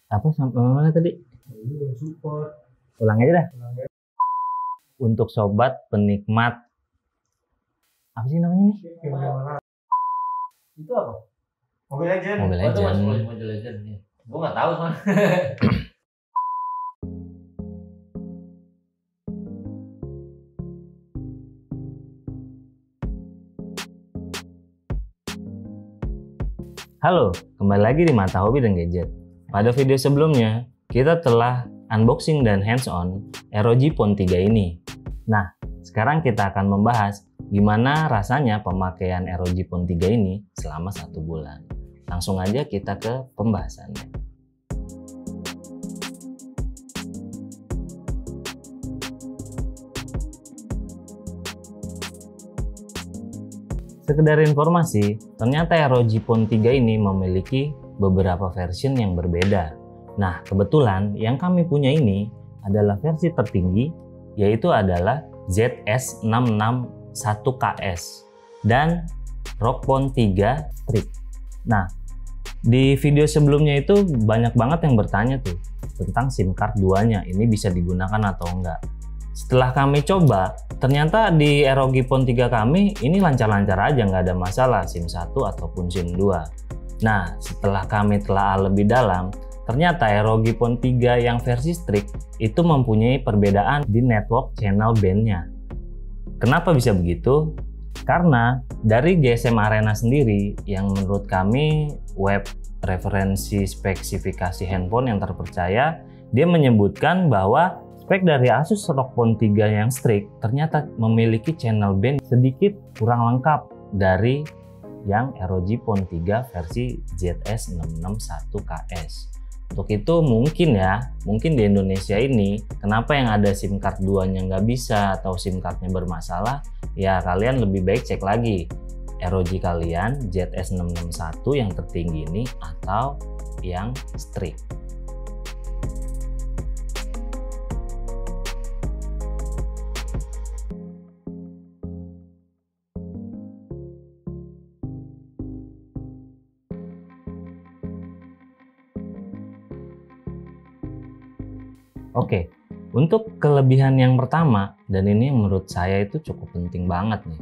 Apa sampai mana tadi? Ini yang support. Ulang aja dah. Untuk sobat penikmat apa sih namanya nih? Itu apa? Mobile Legends. Mobile Oh, itu Legends. Mobile Legends nih. Gue nggak tahu soalnya. Halo, kembali lagi di Mata Hobi dan Gadget. Pada video sebelumnya, kita telah unboxing dan hands-on ROG Phone 3 ini. Nah, sekarang kita akan membahas gimana rasanya pemakaian ROG Phone 3 ini selama 1 bulan. Langsung aja kita ke pembahasannya. Sekedar informasi, ternyata ROG Phone 3 ini memiliki beberapa versi yang berbeda. Nah, kebetulan yang kami punya ini adalah versi tertinggi, yaitu adalah ZS661KS dan ROG Phone 3 Strix. Nah, di video sebelumnya itu banyak banget yang bertanya tuh tentang SIM card 2-nya, ini bisa digunakan atau enggak. Setelah kami coba, ternyata di ROG Phone 3 kami ini lancar-lancar aja, nggak ada masalah SIM 1 ataupun SIM 2. Nah, setelah kami telah lebih dalam, ternyata ROG Phone 3 yang versi Strix itu mempunyai perbedaan di network channel band-nya. Kenapa bisa begitu? Karena dari GSM Arena sendiri yang menurut kami web referensi spesifikasi handphone yang terpercaya, dia menyebutkan bahwa spek dari Asus ROG Phone 3 yang Strix ternyata memiliki channel band sedikit kurang lengkap dari yang ROG Phone 3 versi ZS661KS. Untuk itu mungkin di Indonesia ini kenapa yang ada SIM card 2-nya nggak bisa atau SIM cardnya bermasalah, ya kalian lebih baik cek lagi ROG kalian ZS661 yang tertinggi ini atau yang Strix. Oke, untuk kelebihan yang pertama, dan ini menurut saya itu cukup penting banget nih.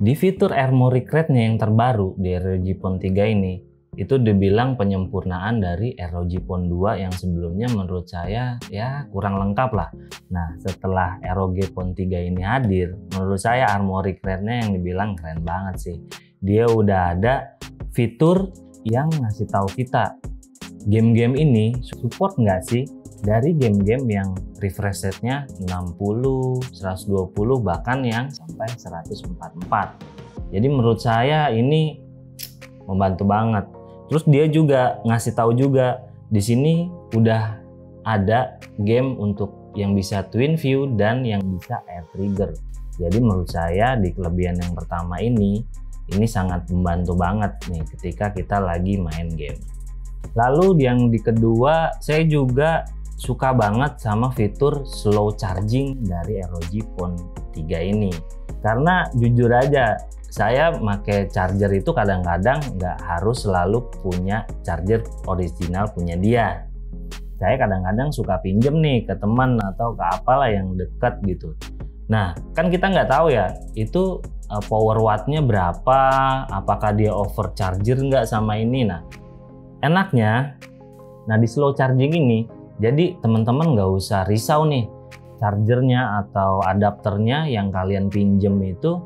Di fitur Armoury Crate-nya yang terbaru di ROG Phone 3 ini, itu dibilang penyempurnaan dari ROG Phone 2 yang sebelumnya menurut saya ya kurang lengkap lah. Nah, setelah ROG Phone 3 ini hadir, menurut saya Armoury Crate-nya yang dibilang keren banget sih. Dia udah ada fitur yang ngasih tahu kita, game-game ini support nggak sih? Dari game-game yang refresh rate-nya 60, 120, bahkan yang sampai 144. Jadi menurut saya ini membantu banget. Terus dia juga ngasih tahu juga di sini udah ada game untuk yang bisa twin view dan yang bisa air trigger. Jadi menurut saya di kelebihan yang pertama ini sangat membantu banget nih ketika kita lagi main game. Lalu yang di kedua, saya juga suka banget sama fitur slow charging dari ROG Phone 3 ini. Karena jujur aja, saya pakai charger itu kadang-kadang nggak harus selalu punya charger original punya dia. Saya kadang-kadang suka pinjem nih ke teman atau ke apalah yang dekat gitu. Nah, kan kita nggak tahu ya, itu power wattnya berapa, apakah dia over charger nggak sama ini. Nah, enaknya, di slow charging ini, jadi teman-teman nggak usah risau nih chargernya atau adapternya yang kalian pinjem itu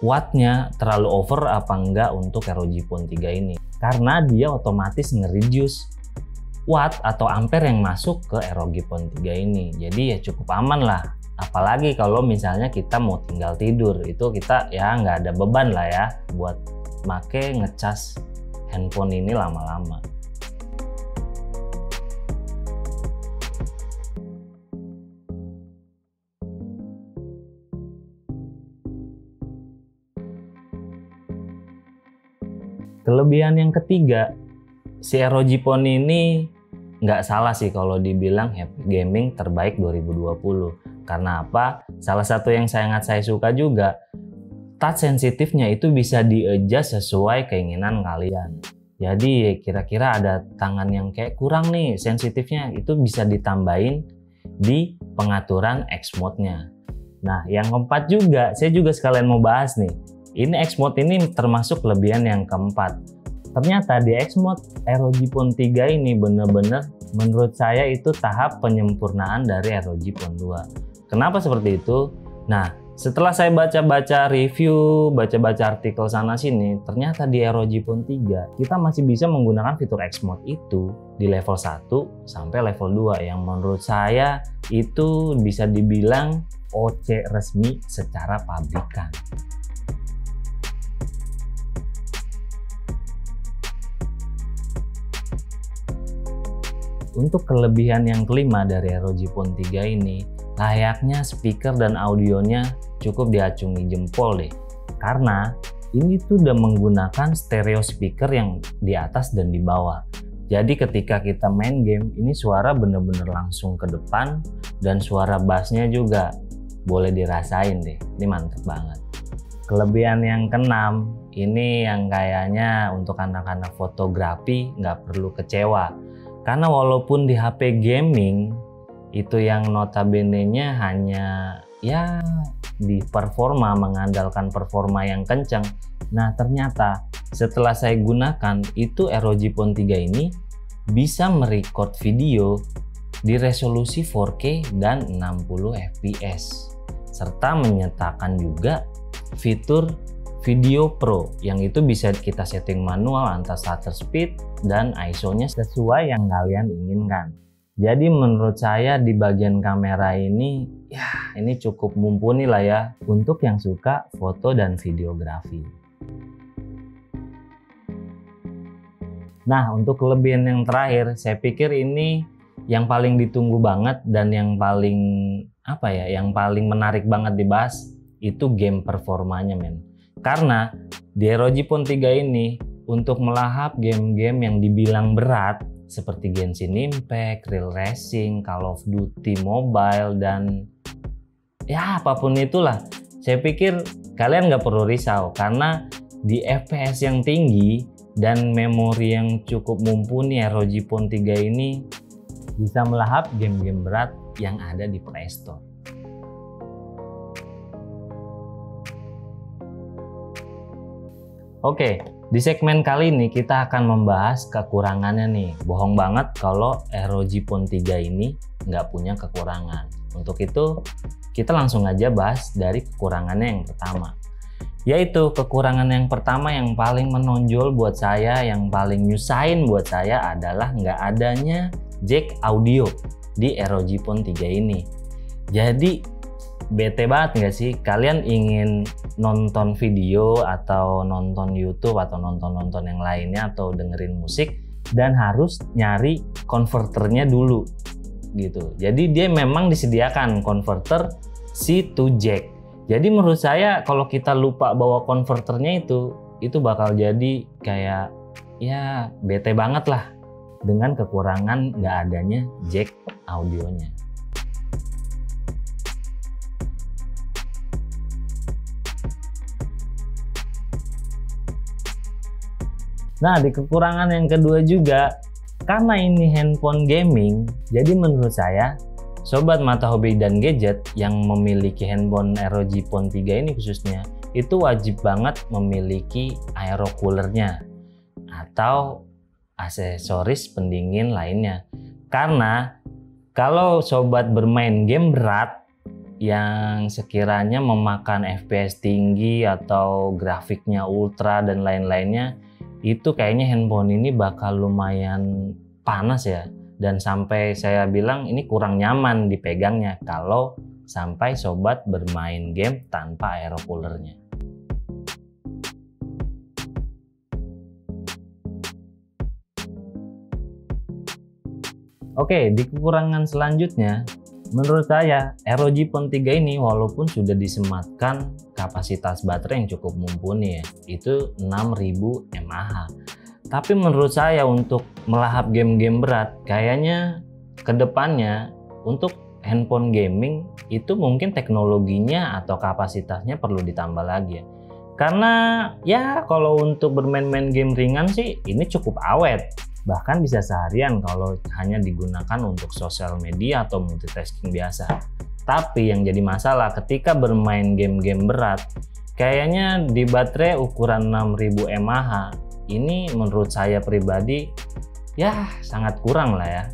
wattnya terlalu over apa enggak untuk ROG Phone 3 ini. Karena dia otomatis nge-reduce watt atau ampere yang masuk ke ROG Phone 3 ini. Jadi ya cukup aman lah. Apalagi kalau misalnya kita mau tinggal tidur, itu kita ya nggak ada beban lah ya buat make ngecas handphone ini lama-lama. Kelebihan yang ketiga, si ROG Phone ini nggak salah sih kalau dibilang happy gaming terbaik 2020. Karena apa? Salah satu yang sangat saya suka juga, touch sensitifnya itu bisa di-adjust sesuai keinginan kalian. Jadi kira-kira ada tangan yang kayak kurang nih sensitifnya, itu bisa ditambahin di pengaturan X mode-nya. Nah, yang keempat juga, saya juga sekalian mau bahas nih. Ini X mode ini termasuk kelebihan yang keempat. Ternyata di X mode ROG Phone 3 ini bener-bener menurut saya itu tahap penyempurnaan dari ROG Phone 2. Kenapa seperti itu? Nah, setelah saya baca-baca review, baca-baca artikel sana-sini, ternyata di ROG Phone 3 kita masih bisa menggunakan fitur X mode itu di level 1 sampai level 2 yang menurut saya itu bisa dibilang OC resmi secara pabrikan. Untuk kelebihan yang kelima dari ROG Phone 3 ini, layaknya speaker dan audionya cukup diacungi jempol deh. Karena ini tuh udah menggunakan stereo speaker yang di atas dan di bawah. Jadi ketika kita main game, ini suara bener-bener langsung ke depan dan suara bassnya juga boleh dirasain deh. Ini mantep banget. Kelebihan yang keenam, ini yang kayaknya untuk anak-anak fotografi nggak perlu kecewa. Karena walaupun di HP gaming itu yang notabene-nya hanya ya di performa, mengandalkan performa yang kencang. Nah ternyata setelah saya gunakan itu ROG Phone 3 ini bisa merecord video di resolusi 4K dan 60 fps serta menyertakan juga fitur Video Pro yang itu bisa kita setting manual antara shutter speed dan ISO-nya sesuai yang kalian inginkan. Jadi menurut saya di bagian kamera ini ya ini cukup mumpuni lah ya untuk yang suka foto dan videografi. Nah, untuk kelebihan yang terakhir, saya pikir ini yang paling ditunggu banget dan yang paling yang paling menarik banget dibahas itu game performanya, men. Karena di ROG Phone 3 ini untuk melahap game-game yang dibilang berat seperti Genshin Impact, Real Racing, Call of Duty Mobile, dan ya apapun itulah, saya pikir kalian nggak perlu risau karena di FPS yang tinggi dan memori yang cukup mumpuni ROG Phone 3 ini bisa melahap game-game berat yang ada di Play Store. Oke, di segmen kali ini kita akan membahas kekurangannya nih. Bohong banget kalau ROG Phone 3 ini nggak punya kekurangan. Untuk itu, kita langsung aja bahas dari kekurangannya yang pertama. Yaitu kekurangan yang pertama yang paling menonjol buat saya, yang paling nyusahin buat saya adalah nggak adanya jack audio di ROG Phone 3 ini. Jadi, bete banget nggak sih kalian ingin nonton video atau nonton YouTube atau nonton yang lainnya atau dengerin musik dan harus nyari konverternya dulu gitu. Jadi dia memang disediakan konverter C to jack. Jadi menurut saya kalau kita lupa bawa konverternya itu bakal jadi kayak ya bete banget lah dengan kekurangan nggak adanya jack audionya. Nah, di kekurangan yang kedua juga, karena ini handphone gaming, jadi menurut saya, sobat mata hobi dan gadget yang memiliki handphone ROG Phone 3 ini khususnya, itu wajib banget memiliki aero coolernya atau aksesoris pendingin lainnya. Karena kalau sobat bermain game berat yang sekiranya memakan FPS tinggi atau grafiknya ultra dan lain-lainnya, itu kayaknya handphone ini bakal lumayan panas ya, dan sampai saya bilang ini kurang nyaman dipegangnya kalau sampai sobat bermain game tanpa aero coolernya. Oke, di kekurangan selanjutnya, menurut saya ROG Phone 3 ini walaupun sudah disematkan kapasitas baterai yang cukup mumpuni ya, itu 6000 mAh. Tapi menurut saya untuk melahap game-game berat, kayaknya kedepannya untuk handphone gaming itu mungkin teknologinya atau kapasitasnya perlu ditambah lagi ya. Karena ya kalau untuk bermain-main game ringan sih ini cukup awet. Bahkan bisa seharian kalau hanya digunakan untuk sosial media atau multitasking biasa. Tapi yang jadi masalah ketika bermain game-game berat, kayaknya di baterai ukuran 6000 mAh ini menurut saya pribadi ya sangat kurang lah ya.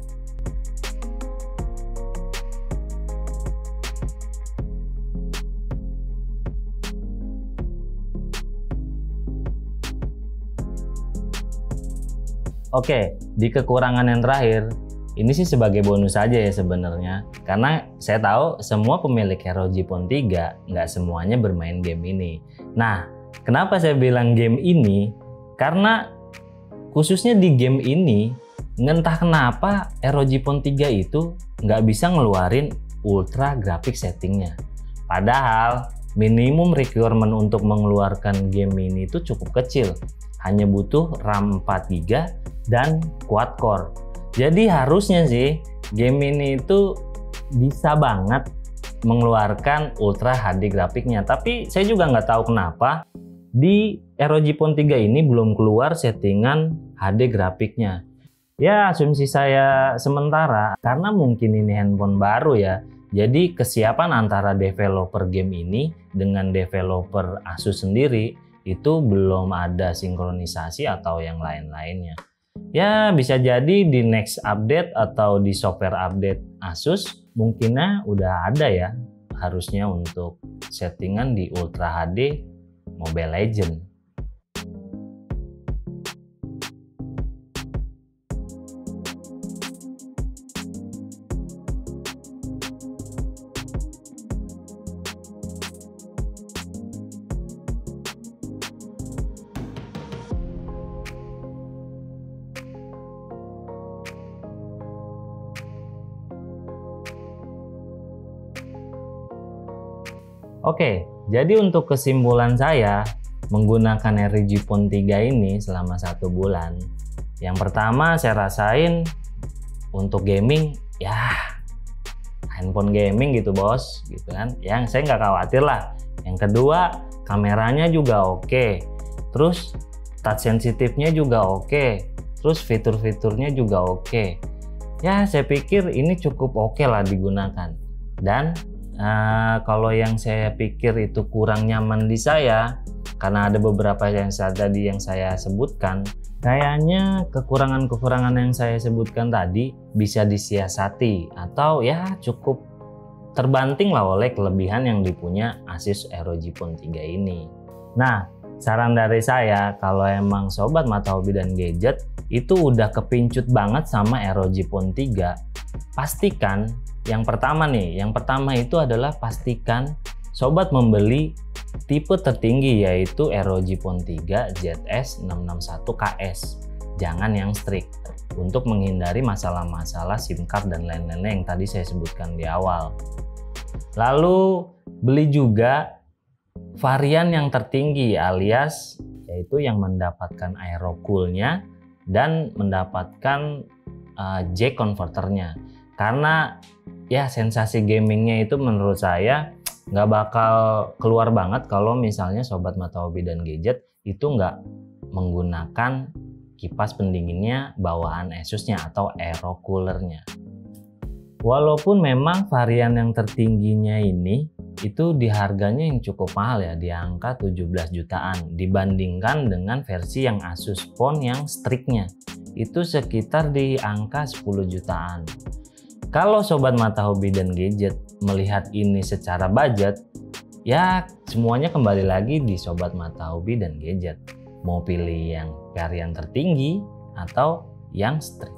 Oke, di kekurangan yang terakhir, ini sih sebagai bonus saja ya sebenarnya. Karena saya tahu semua pemilik ROG Phone 3 nggak semuanya bermain game ini. Nah, kenapa saya bilang game ini? Karena khususnya di game ini, entah kenapa ROG Phone 3 itu nggak bisa ngeluarin ultra graphic settingnya. Padahal minimum requirement untuk mengeluarkan game ini itu cukup kecil. Hanya butuh RAM 4GB dan quad core. Jadi harusnya sih game ini itu bisa banget mengeluarkan Ultra HD grafiknya. Tapi saya juga nggak tahu kenapa di ROG Phone 3 ini belum keluar settingan HD grafiknya. Ya asumsi saya sementara karena mungkin ini handphone baru ya. Jadi kesiapan antara developer game ini dengan developer Asus sendiri itu belum ada sinkronisasi atau yang lain-lainnya. Ya bisa jadi di next update atau di software update Asus mungkinnya udah ada ya harusnya untuk settingan di Ultra HD Mobile Legends. Oke, jadi untuk kesimpulan saya menggunakan ROG Phone 3 ini selama 1 bulan. Yang pertama saya rasain untuk gaming ya handphone gaming gitu bos, gitu kan. Yang saya nggak khawatir lah. Yang kedua kameranya juga oke. Terus touch sensitifnya juga oke. Terus fitur-fiturnya juga oke. Ya saya pikir ini cukup oke lah digunakan. Dan kalau yang saya pikir itu kurang nyaman di saya karena ada beberapa yang tadi yang saya sebutkan, kayaknya kekurangan-kekurangan yang saya sebutkan tadi bisa disiasati atau ya cukup terbanting lah oleh kelebihan yang dipunya Asus ROG Phone 3 ini. Nah, saran dari saya kalau emang sobat mata hobi dan gadget itu udah kepincut banget sama ROG Phone 3, pastikan yang pertama itu adalah pastikan sobat membeli tipe tertinggi yaitu ROG Phone 3 ZS661KS. Jangan yang strict untuk menghindari masalah-masalah SIM card dan lain-lainnya yang tadi saya sebutkan di awal. Lalu beli juga varian yang tertinggi alias yaitu yang mendapatkan aerocool-nya dan mendapatkan jack converternya. Karena ya sensasi gamingnya itu menurut saya nggak bakal keluar banget kalau misalnya sobat mata hobi dan gadget itu nggak menggunakan kipas pendinginnya bawaan Asusnya atau aero coolernya. Walaupun memang varian yang tertingginya ini itu di harganya yang cukup mahal ya, di angka 17 jutaan dibandingkan dengan versi yang Asus Phone yang striknya itu sekitar di angka 10 jutaan. Kalau sobat mata hobi dan gadget melihat ini secara budget, ya semuanya kembali lagi di sobat mata hobi dan gadget. Mau pilih yang varian tertinggi atau yang strict.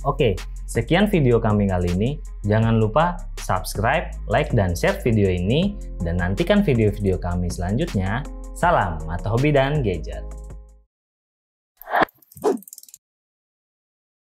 Oke, sekian video kami kali ini. Jangan lupa subscribe, like, dan share video ini. Dan nantikan video-video kami selanjutnya. Salam mata hobi dan gadget.